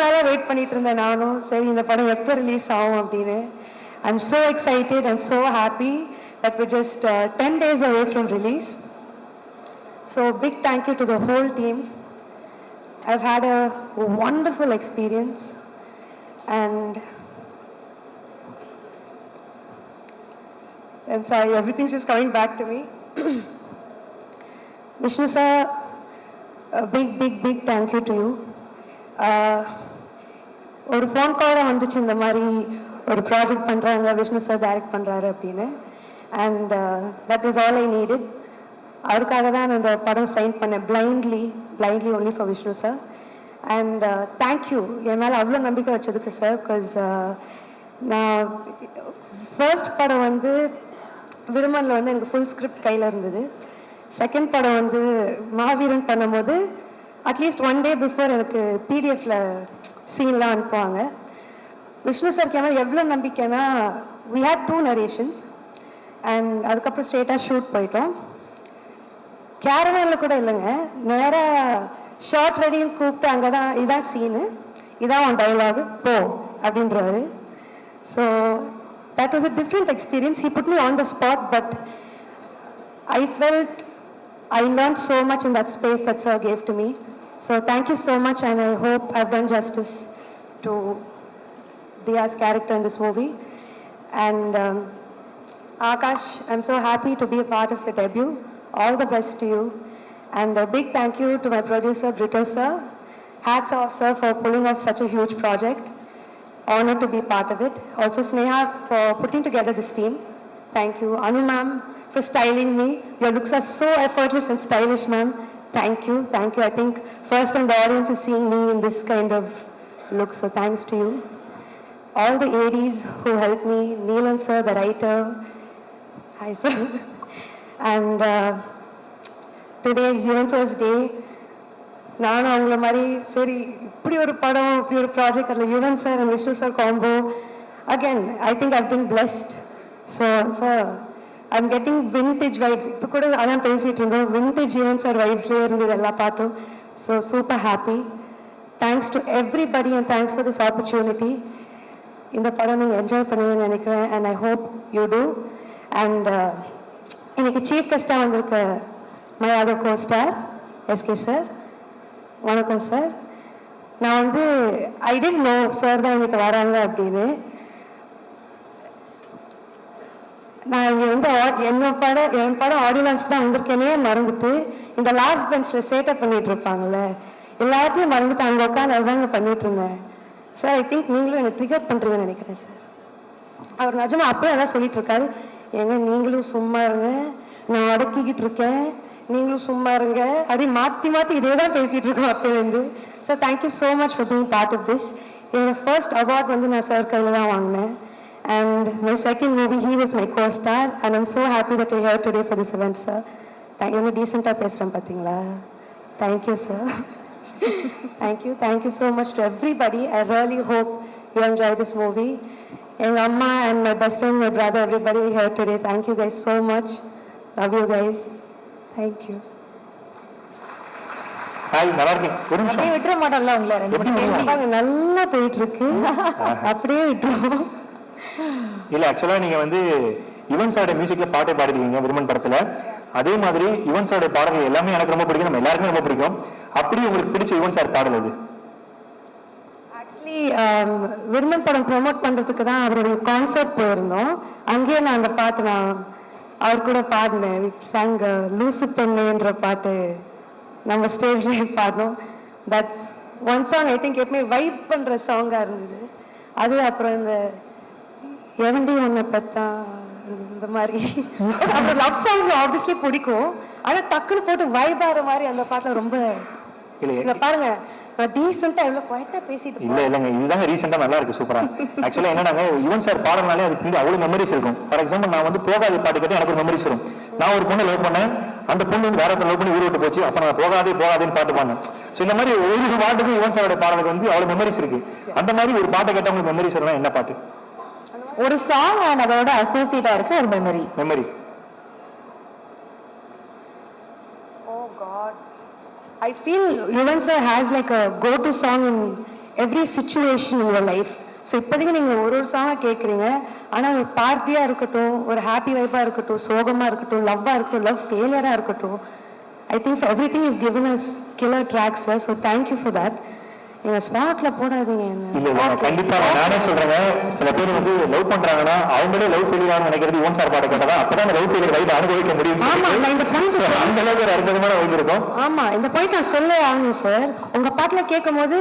நாளாக வெயிட் பண்ணிட்டு இருந்தேன் நானும். சரி இந்த படம் எப்போ ரிலீஸ் ஆகும் அப்படின்னு. I'm so excited and so happy that we're just 10 days away from release. So big thank you to the whole team. I've had a wonderful experience and I'm sorry, everything's just coming back to me. Vishnu sir, a big thank you to you. ஒரு phone call வந்துச்சு இந்த மாதிரி ஒரு project பண்ணுறாங்க, Vishnu sir direct பண்ணுறாரு அப்படின்னு. And that is all I needed. அவருக்காக தான் நான் இந்த படம் சைன் பண்ணேன் blindly only for Vishnu sir. And thank you என் மேலே அவ்வளோ நம்பிக்கை வச்சதுக்கு சார். பிகாஸ் நான் ஃபர்ஸ்ட் படம் வந்து விருமனில் வந்து எனக்கு ஃபுல் ஸ்கிரிப்ட் கையில் இருந்தது. செகண்ட் படம் வந்து மாவீரன் பண்ணும்போது அட்லீஸ்ட் 1 day பிஃபோர் எனக்கு பிடிஎஃப்ல சீன்லாம் அனுப்புவாங்க. விஷ்ணு சார் கேமரா எவ்வளோ நம்பிக்கைன்னா we had 2 narrations அண்ட் அதுக்கப்புறம் ஸ்ட்ரெயிட்டாக ஷூட் போயிட்டோம். கேரவேனில் கூட இல்லைங்க, நேராக ஷார்ட் ரெடின்னு கூப்பிட்டு அங்கே தான் இதான் சீனு, இதான் உன் டைலாகு போ அப்படின்றவர். So that was a different experience. He put me on the spot, but I felt I learned so much in that space that sir gave to me. So thank you so much and I hope I've done justice to Diya's character in this movie. And Akash, I'm so happy to be a part of your debut. All the best to you. And a big thank you to my producer, Brito sir. Hats off, sir, for pulling off such a huge project. Honored to be part of it. Also, Sneha for putting together this team. Thank you. Anu ma'am for styling me. Your looks are so effortless and stylish, ma'am. Thank you. Thank you. I think first time the audience is seeing me in this kind of look, so thanks to you. All the ADs who helped me, Neelan sir, the writer. Hi, sir. And today is UNSR's day. நானும் அவங்கள மாதிரி சரி இப்படி ஒரு படம் இப்படி ஒரு project அதில் Yuvan sir and Vishnu sir combo again I think I've been blessed. So sir I'm getting vintage vibes. இப்போ கூட அதான் பேசிகிட்டு இருந்தோம், விண்டேஜ் யுவன் சார் வைப்ஸ்லேயே இருந்தது எல்லா பாட்டும். So super happy. Thanks to everybody and thanks for this opportunity. இந்த படம் நீங்கள் என்ஜாய் பண்ணுவீங்கன்னு நினைக்கிறேன் and I hope you too. And இன்னைக்கு சீஃப் கெஸ்ட்டாக வந்திருக்க my other co star SK sir. வணக்கம் சார். நான் வந்து ஐ டென்ட் நோ சார் தான் இன்னைக்கு வராங்க அப்படின்னு. நான் இங்கே வந்து என் படம் ஆடியோ லான்ச் தான் வந்திருக்கேனே மறந்துட்டு இந்த லாஸ்ட் பெஞ்சில் சேட்டப் பண்ணிட்டு இருப்பாங்கல்ல, எல்லாத்தையும் மறந்துட்டு அங்கே உட்காந்து அதுதாங்க பண்ணிட்டு இருந்தேன். சார் ஐ திங்க் நீங்களும் என்னை ட்ரிகர் பண்ணுறீங்கன்னு நினைக்கிறேன் சார். அவர் நிஜமா அப்படியே அதான் சொல்லிட்டு இருக்காரு, ஏங்க நீங்களும் சும்மா இருங்க, நான் அடக்கிக்கிட்டு இருக்கேன், நீங்களும் சும்மா இருங்க அப்படி மாற்றி இதே தான் பேசிகிட்டு இருக்கோம் அப்போலேருந்து. So thank you so much for being part of this. என்னோட ஃபர்ஸ்ட் அவார்ட் வந்து நான் சார் கையில் தான் வாங்கினேன். And my second movie he was my co star and I'm so happy that you here today for this event sir. Thank you. டீசெண்டாக பேசுகிறேன் பார்த்தீங்களா? Thank you sir. Thank you so much to everybody. I really hope you enjoy this movie. எங்கள் அம்மா and my best friend, my brother, everybody here today. Thank you guys so much. Love you guys. Thank you. Hi, நல்லா இருக்கேன். ஒரு நிமிஷம் அப்படியே விட்டுற மாட்டோம்ல உங்களை. நல்லா போயிட்டு இருக்கு, அப்படியே விட்டுருவோம். இல்லை ஆக்சுவலாக நீங்கள் வந்து யுவன் சாரோட மியூசிக்கில் பாட்டை பாடிருக்கீங்க விருமன் படத்தில். அதே மாதிரி யுவன் சாரோட பாடல்கள் எல்லாமே எனக்கு ரொம்ப பிடிக்கும், நம்ம எல்லாருக்குமே ரொம்ப பிடிக்கும். அப்படி உங்களுக்கு பிடிச்ச யுவன் சார் பாடல் அது? ஆக்சுவலி விருமன் படம் ப்ரொமோட் பண்ணுறதுக்கு தான் அவருடைய கான்சர்ட் போயிருந்தோம். அங்கேயே நான் அந்த பாட்டு நான் அவர் கூட பாடினேன். சாங் லூசு பெண்ணுன்ற பாட்டு நம்ம ஸ்டேஜ்லேயே பாடினோம். That's one song I think எப்பவுமே வைப் பண்ணுற சாங்காக இருந்தது அது. அப்புறம் இந்த எவண்டி ஒன்றை பெத்தா இந்த மாதிரி அப்புறம் லவ் சாங்ஸ் ஆப்வியஸ்லி பிடிக்கும். ஆனால் டக்குன்னு போட்டு வைப் ஆகிற மாதிரி அந்த பாட்டில் ரொம்ப இல்லை. பாருங்க நான் டீசெண்டாக எவ்வளோ குவாய்ட்டாக பேசிட்டு இல்லைங்க, இதுதாங்க ரீசெண்டாக நல்லா இருக்கு, சூப்பராக. ஆக்சுவலாக என்னன்னாங்க, யுவன் சார் பாடனாலே அதுக்கு பின்னாடி அவ்வளோ மெமரிஸ் இருக்கும். ஃபார் எக்ஸாம்பிள் நான் வந்து போகாத பாட்டு கேட்டு எனக்கு ஒரு மெமரிஸ் வரும். நான் ஒரு பொண்ணு லவ் பண்ணேன், அந்த பொண்ணு வந்து வேற லவ் பண்ணி ஊர் விட்டு போச்சு, அப்போ நான் போகாதேன்னு பாட்டு பாடினேன். ஸோ இந்த மாதிரி ஒரு பாட்டுக்கும் யுவன் சாரோட பாடலுக்கு வந்து அவ்வளோ மெமரிஸ் இருக்கு. அந்த மாதிரி ஒரு பாட்டை கேட்டால் உங்களுக்கு மெமரிஸ் வரலாம், என்ன பாட்டு? ஒரு சாங் அண்ட் அதோட அசோசியேட்டா இருக்கு ஒரு memory. I feel Yuvan sir has like a go-to song in every situation in your life. So இப்போதைக்கு நீங்கள் ஒரு சாங்காக கேட்குறீங்க, ஆனால் ஒரு பார்ட்டியாக இருக்கட்டும், ஒரு ஹாப்பி வைப்பாக இருக்கட்டும், சோகமாக இருக்கட்டும், லவ்வாக இருக்கட்டும், லவ் ஃபெயிலியராக இருக்கட்டும், I think for every thing you've given us killer tracks sir, so thank you for that. நீங்க ஸ்பாட்ல போடாதீங்க என்ன. இல்ல கண்டிப்பா நானே சொல்றேன், சில பேர் வந்து லவ் பண்றாங்கன்னா அவங்களே லவ் ஃபெயிலியர் நினைக்கிறது யுவன் சார் பாட்டு கேட்டா அப்பதான் லவ் ஃபெயிலியர் வைப் அனுபவிக்க முடியும். ஆமா, நான் இந்த பாயிண்ட் அந்த அளவுக்கு ஒரு அற்புதமான வைப் இருக்கும். ஆமா, இந்த பாயிண்ட் நான் சொல்ல ஆகணும் சார். உங்க பாட்டுல கேட்கும்போது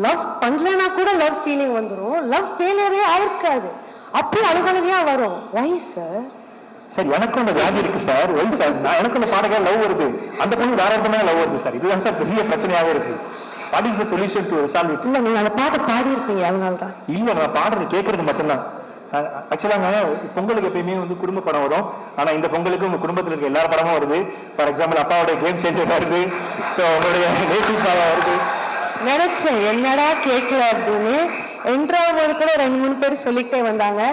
லவ் பண்ணலனா கூட லவ் ஃபீலிங் வந்துரும், லவ் ஃபெயிலியரே ஆயிருக்காது, அப்போ அழுகழுகையா வரும். வை சார்? சார் எனக்கும் அந்த வியாதி இருக்கு சார். ஒய் சார், நான் எனக்கு அந்த பாடகா லவ் வருது, அந்த பொண்ணு வேற ஒருத்தமே லவ் வருது சார். இதுதான் சார் பெரிய பிரச்சனையாவே இருக்கு. What is the solution to resolve it? இல்ல நீங்க அந்த பாட்டை பாடி இருப்பீங்க, அதனால தான். இல்ல நான் பாடுறது கேட்கறது மட்டும்தான். ஆக்சுவலாங்க பொங்கலுக்கு எப்பயுமே வந்து குடும்ப படம் வரும், ஆனா இந்த பொங்கலுக்கு உங்க குடும்பத்தில் இருக்க எல்லா படமும் வருது. ஃபார் எக்ஸாம்பிள் அப்பாவோட கேம் சேஞ்சர் வருது, ஸோ உங்களுடைய தேசிய பாடம் வருது. நினைச்சேன் என்னடா கேட்கல அப்படின்னு. என்ட்ராவது கூட 2-3 பேர் சொல்லிக்கிட்டே வந்தாங்க.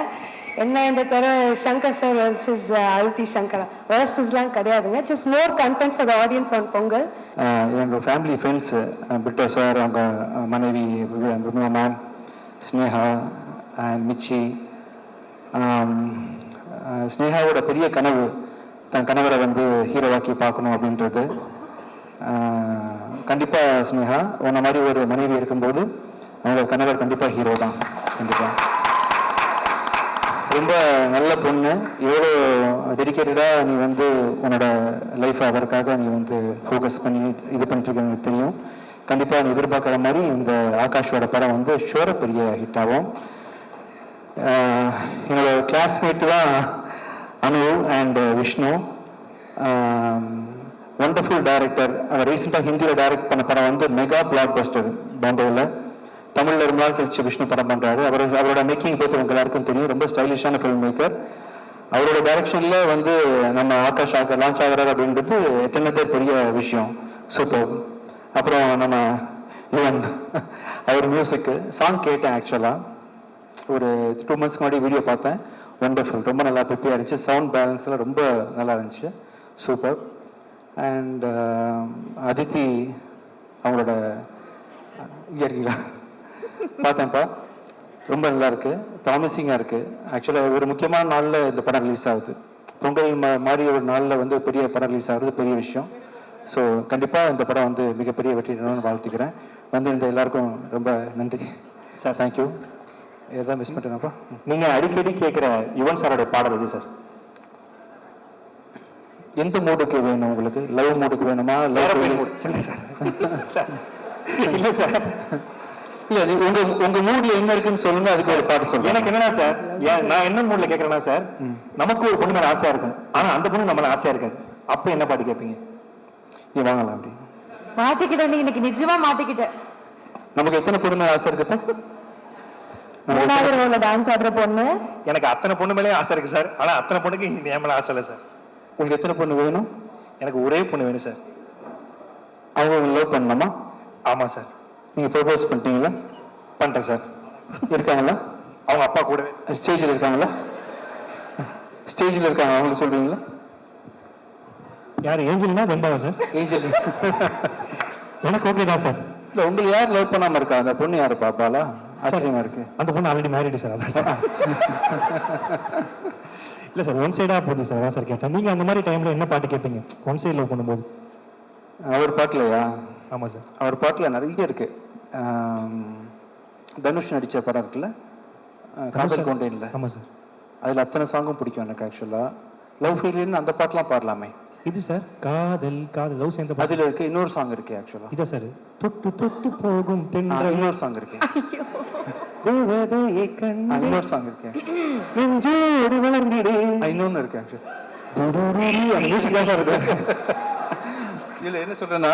என்ன இந்த தர சங்கர் சார் வர்சஸ் அதித்தி சங்கரா வர்சஸ்லாம் கிடையாதுங்க, just more content for the audience on Pongal. எங்கள் ஃபேமிலி ஃப்ரெண்ட்ஸ் பிட்டோ சார், அவங்க மனைவி விமலா மேம், ஸ்னேகா அண்ட் மிச்சி. ஸ்னேகாவோட பெரிய கனவு தன் கணவரை வந்து ஹீரோவாக்கி பார்க்கணும் அப்படின்றது. கண்டிப்பாக ஸ்னேகா உன்ன மாதிரி ஒரு மனைவி இருக்கும்போது அவங்க கணவர் கண்டிப்பாக ஹீரோ தான். கண்டிப்பாக ரொம்ப நல்ல பொண்ணு, எவ்வளோ டெடிக்கேட்டடாக நீ வந்து உன்னோட லைஃப்பை அதற்காக நீ வந்து ஃபோக்கஸ் பண்ணி இது பண்ணிட்டுருக்க எனக்கு தெரியும். கண்டிப்பாக நீ எதிர்பார்க்குற மாதிரி இந்த ஆகாஷோட படம் வந்து ஷோர பெரிய ஹிட் ஆகும். என்னோட கிளாஸ்மேட்டு தான் அனு அண்ட் விஷ்ணு, ஒண்டர்ஃபுல் டைரக்டர். அவர் ரீசெண்டாக ஹிந்தியில் டைரக்ட் பண்ண படம் வந்து மெகா பிளாக் பஸ்டர் பாம்பேவில். தமிழில் ரொம்ப நாள் கழிச்சு விஷ்ணு படம் பண்ணுறாரு. அவரோட மேக்கிங் பற்றி உங்களுக்கு எல்லாருக்கும் தெரியும், ரொம்ப ஸ்டைலிஷான ஃபில்ம் மேக்கர். அவரோட டைரக்ஷனில் வந்து நம்ம ஆகாஷ் லான்ச் ஆகிறாரு அப்படின்றது எத்தனை பெரிய விஷயம், சூப்பர். அப்புறம் நம்ம யுவன் அவர் மியூசிக்கு சாங் கேட்டேன். ஆக்சுவலாக ஒரு 2 months முன்னாடி வீடியோ பார்த்தேன், ஒண்டர்ஃபுல், ரொம்ப நல்லா ப்ரிப்பேர் இருந்துச்சு, சவுண்ட் பேலன்ஸ்லாம் ரொம்ப நல்லா இருந்துச்சு, சூப்பர். அண்ட் அதித்தி அவங்களோட இயற்கையா பார்த்தேன்ப்பா, ரொம்ப நல்லா இருக்கு, ப்ராமிசிங்காக இருக்கு. ஆக்சுவலாக ஒரு முக்கியமான நாளில் இந்த படம் ரிலீஸ் ஆகுது, பொங்கல் மாதிரி ஒரு நாளில் வந்து பெரிய படம் ரிலீஸ் ஆகுது, பெரிய விஷயம். ஸோ கண்டிப்பாக இந்த படம் வந்து மிகப்பெரிய வெற்றிடணும்னு வாழ்த்துக்கிறேன். வந்து இந்த எல்லாருக்கும் ரொம்ப நன்றி சார், தேங்க்யூ. எதாவது மிஸ் பண்ணிட்டேனப்பா? நீங்கள் அடிக்கடி கேட்குற யுவன் சாரோட பாடல் எது சார்? எந்த மூடுக்கு வேணும் உங்களுக்கு? லவ் மூடுக்கு வேணுமா? Love mood sir? இல்லை சார், இல்ல உங்க மூட்ல என்ன இருக்குன்னு சொல்லுங்க, அதுக்கு ஒரு பாட்டு சொல்லுங்க. எனக்கு என்னன்னா சார், நான் என்ன மூட்ல கேட்கறேன்னா சார், நமக்கு ஒரு பொண்ணு மேல ஆசையா இருக்கும், ஆனா அந்த பொண்ணு நம்மள ஆசையா இருக்காது, அப்ப என்ன பாட்டு கேட்பீங்க? நீ வாங்கலாம் அப்படி மாட்டிக்கிட்டேன், நீ இன்னைக்கு நிஜமா மாட்டிக்கிட்டேன். நமக்கு எத்தனை பொண்ணு மேல ஆசை இருக்கு? மூணாவது டான்ஸ் ஆடுற பொண்ணு. எனக்கு அத்தனை பொண்ணு மேலே ஆசை இருக்கு சார், ஆனா அத்தனை பொண்ணுக்கு என் மேல ஆசை இல்லை சார். உங்களுக்கு எத்தனை பொண்ணு வேணும்? எனக்கு ஒரே பொண்ணு வேணும் சார். அவங்க லவ் பண்ணலாமா? ஆமா சார். நீங்க ப்ரொபோஸ் பண்ணிட்டீங்களா? பண்ணிட்டேன் சார். இருக்காங்களா? அவங்க அப்பா கூடவே ஸ்டேஜில் இருக்காங்களா? ஸ்டேஜில் இருக்காங்க, அவங்களுக்கு சொல்றீங்களா? யார்? ஏஞ்சல்னா வெம்பாவா சார்? ஏஞ்சல் எனக்கு ஓகே தான் சார். இல்லை, உங்களுக்கு யார் லவ் பண்ணாமல் இருக்கா? அந்த பொண்ணு யாரு பாப்பாலா? ஆச்சரியமா இருக்கு. அந்த பொண்ணு ஆல்ரெடி மேரிடு சார். அதான் சார். இல்லை சார், ஒன் சைடாக போகுது சார், அதான் சார் கேட்டேன். நீங்கள் அந்த மாதிரி டைமில் என்ன பாட்டு கேட்பீங்க ஒன் சைடில் லவ் பண்ணும்போது? அவர் பாட்டிலையா? ஆமாம் சார். அவர் பாட்டில் நிறைய இருக்கு. தனுஷ் நடித்த படம் இருக்குல்ல, காதல் கொண்டேன்ல. ஆமாம் சார். அதில் அத்தனை சாங்கும் பிடிக்கும் எனக்கு. ஆக்சுவலாக லவ் ஃபெயிலியர்னு அந்த பாட்டெலாம் பாடலாமே. இது சார் காதல் காதல் லவ் சேர்ந்த அதில் இருக்கு. இன்னொரு சாங் இருக்கு ஆக்சுவலாக. இதா சார், தொட்டு தொட்டு போகும் தென்றல். இன்னொரு சாங் இருக்கு. இன்னொரு சாங் இருக்கு. இன்னொன்னு இருக்கு ஆக்சுவலா. இல்ல என்ன சொல்றேன்னா,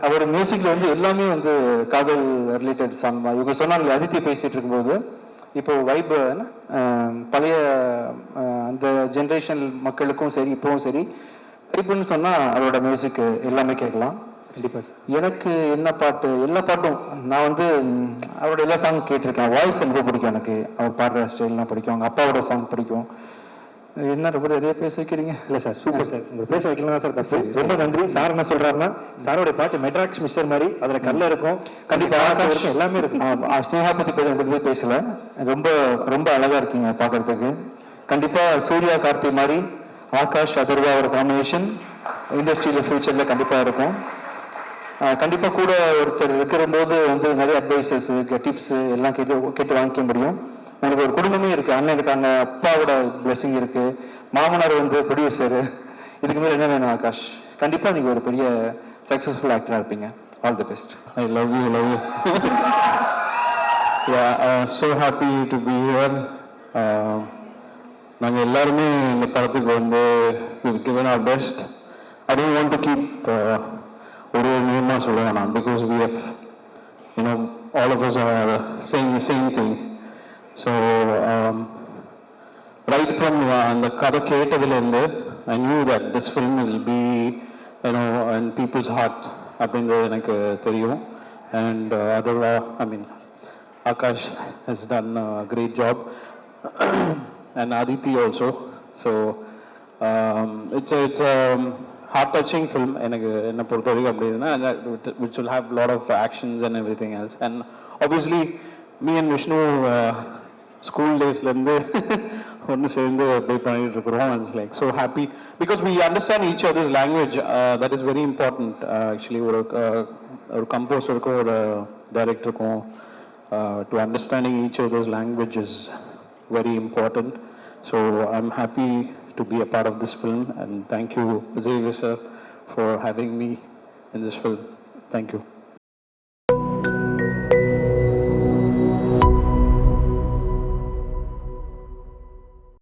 அவர் மியூசிக்ல வந்து எல்லாமே வந்து காதல் ரிலேட்டட் சாங் தான். இவங்க சொன்னாங்க அதித்தி பேசிட்டு இருக்கும்போது, இப்போ வைப் பழைய அந்த ஜென்ரேஷன் மக்களுக்கும் சரி இப்பவும் சரி வைப்புன்னு சொன்னா அவரோட மியூசிக் எல்லாமே கேட்கலாம். கண்டிப்பாக சார். எனக்கு என்ன பாட்டு, எல்லா பாட்டும் நான் வந்து அவரோட எல்லா சாங் கேட்டிருக்கேன். வாய்ஸ் ரொம்ப பிடிக்கும் எனக்கு, அவர் பாடுற ஸ்டைல்லாம் பிடிக்கும். அவங்க அப்பாவோட சாங் பிடிக்கும். என்ன ரொம்ப நிறைய பேச வைக்கிறீங்க. இல்லை சார், சூப்பர் சார். உங்களை பேச வைக்கலாம் தான் சார் தப்பு. ரொம்ப நன்றி. சார் என்ன சொல்கிறாருன்னா, சாரோடைய பாட்டு மெட்ராக்ஸ் மிக்சர் மாதிரி, அதில் கல்ல இருக்கும், கண்டிப்பாக ஆசை இருக்கும், எல்லாமே இருக்கும். ஸ்னேகா பற்றி பற்றி பேசல, ரொம்ப ரொம்ப அழகாக இருக்கீங்க பார்க்கறதுக்கு. கண்டிப்பாக சூர்யா கார்த்தி மாதிரி ஆகாஷ் அதர்வா ஒரு காம்பினேஷன் இண்டஸ்ட்ரியில் ஃபியூச்சரில் கண்டிப்பாக இருக்கும். கண்டிப்பாக கூட ஒருத்தர் இருக்கிற போது வந்து நிறைய அட்வைசஸ் டிப்ஸு எல்லாம் கேட்டு வாங்கிக்க முடியும். உங்களுக்கு ஒரு குடும்பமே இருக்குது, அண்ணன் இருக்காங்க, அப்பாவோட பிளெஸிங் இருக்குது, மாமனார் வந்து ப்ரொடியூசரு, இதுக்கு மேலே என்ன வேணும் ஆகாஷ்? கண்டிப்பாக நீங்கள் ஒரு பெரிய சக்ஸஸ்ஃபுல் ஆக்டராக இருப்பீங்க. All the best. I love you. Yeah, so happy to be here. நாங்கள் எல்லாருமே இந்த படத்துக்கு வந்து we've given our best. I don't want to keep ஒரு நேமாக சொல்ல வேணாம், because we have, all of us are saying the same thing. So right from அந்த கதை கேட்டதுலேருந்து I knew that this film will be in people's heart அப்படின்றது எனக்கு தெரியும். And Akash has done a great job and Aditi also. So it's a heart-touching film என்னை பொறுத்த வரைக்கும் அப்படின்னா, which will have a lot of actions and everything else. And obviously me and Vishnu school டேஸ்லேருந்து ஒன்று சேர்ந்து அப்படியே பண்ணிட்டு இருக்கிறோம். It's like so happy because we understand each other's language. That is very important actually. ஒரு கம்போசருக்கும் ஒரு டைரக்டருக்கும் to understanding each other's language is very important. So I am happy to be a part of this film and thank you Xavier sir for having me in this film. Thank you.